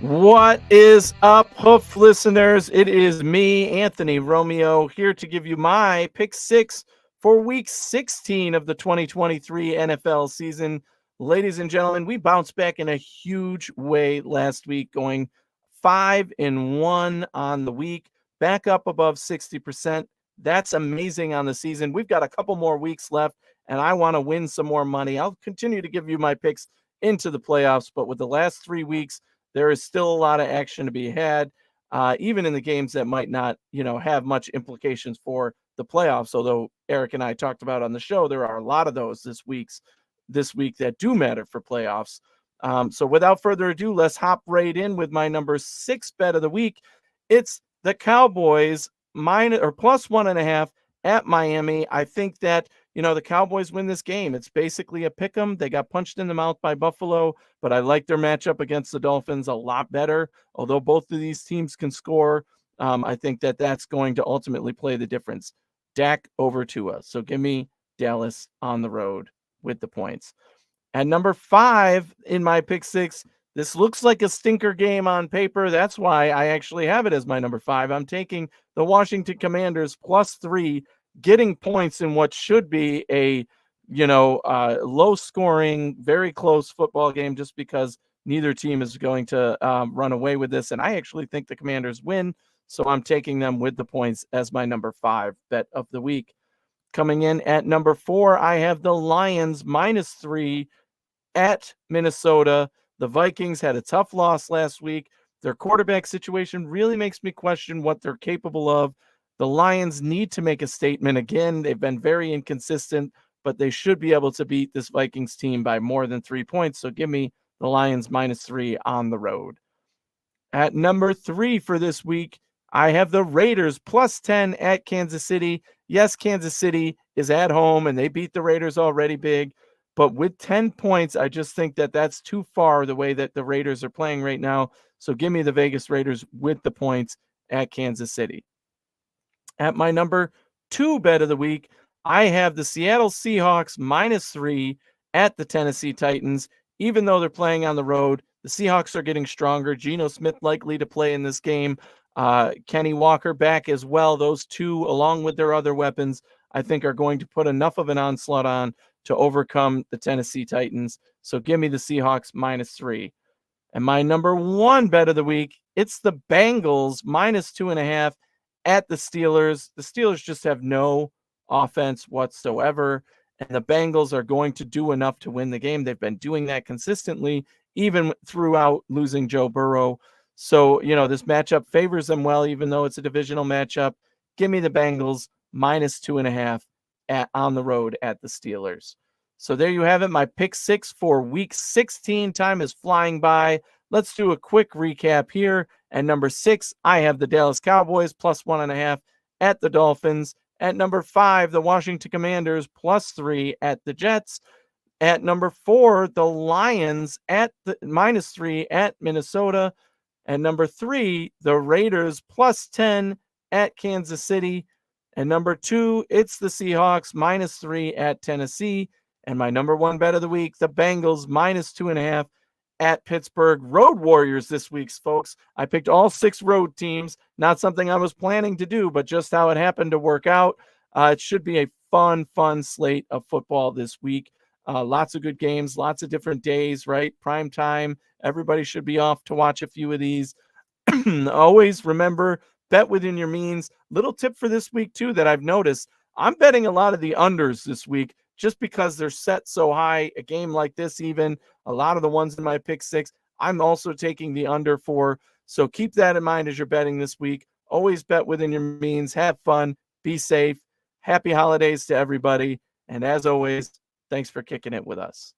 What is up, Hoof listeners? It is me, Anthony Romeo, here to give you my pick six for week 16 of the 2023 NFL season. Ladies and gentlemen, we bounced back in a huge way last week, going 5-1 on the week, back up above 60%. That's amazing on the season. We've got a couple more weeks left, and I want to win some more money. I'll continue to give you my picks into the playoffs, but with the last 3 weeks, there is still a lot of action to be had, even in the games that might not, have much implications for the playoffs. Although Eric and I talked about on the show, there are a lot of those this week that do matter for playoffs. So without further ado, let's hop right in with my number 6 bet of the week. It's the Cowboys minus or plus 1.5 at Miami. I think that the Cowboys win this game. It's basically a pick 'em. They got punched in the mouth by Buffalo, but I like their matchup against the Dolphins a lot better. Although both of these teams can score, I think that that's going to ultimately play the difference. Dak over Tua. So give me Dallas on the road with the points. At number 5 in my pick six, this looks like a stinker game on paper. That's why I actually have it as my number 5. I'm taking the Washington Commanders +3, getting points in what should be a low scoring, very close football game, just because neither team is going to run away with this. And I actually think the Commanders win. So I'm taking them with the points as my number 5 bet of the week. Coming in at number 4, I have the Lions -3 at Minnesota. The Vikings had a tough loss last week. Their quarterback situation really makes me question what they're capable of. The Lions need to make a statement again. They've been very inconsistent, but they should be able to beat this Vikings team by more than 3 points. So give me the Lions -3 on the road. At number 3 for this week, I have the Raiders +10 at Kansas City. Yes, Kansas City is at home and they beat the Raiders already big. But with 10 points, I just think that that's too far the way that the Raiders are playing right now. So give me the Vegas Raiders with the points at Kansas City. At my number 2 bet of the week, I have the Seattle Seahawks -3 at the Tennessee Titans. Even though they're playing on the road, the Seahawks are getting stronger. Geno Smith likely to play in this game. Kenny Walker back as well. Those two, along with their other weapons, I think are going to put enough of an onslaught on to overcome the Tennessee Titans. So give me the Seahawks -3. And my number 1 bet of the week, it's the Bengals -2.5 at the Steelers. The Steelers just have no offense whatsoever, and the Bengals are going to do enough to win the game. They've been doing that consistently, even throughout losing Joe Burrow. So, this matchup favors them well, even though it's a divisional matchup. Give me the Bengals -2.5 on the road at the Steelers. So there you have it, my pick 6 for week 16. Time is flying by. Let's do a quick recap here. At number 6, I have the Dallas Cowboys +1.5 at the Dolphins. At number 5, the Washington Commanders +3 at the Jets. At number 4, the Lions at the -3 at Minnesota. At number 3, the Raiders +10 at Kansas City. And number 2, it's the Seahawks -3 at Tennessee. And my number 1 bet of the week, the Bengals -2.5 at Pittsburgh. Road Warriors this week, folks. I picked all 6 road teams. Not something I was planning to do, but just how it happened to work out. It should be a fun slate of football this week. Lots of good games, lots of different days, right? Prime time. Everybody should be off to watch a few of these. Always remember, bet within your means. Little tip for this week, too, that I've noticed. I'm betting a lot of the unders this week just because they're set so high. A game like this, even a lot of the ones in my pick 6, I'm also taking the under for. So keep that in mind as you're betting this week. Always bet within your means. Have fun. Be safe. Happy holidays to everybody. And as always, thanks for kicking it with us.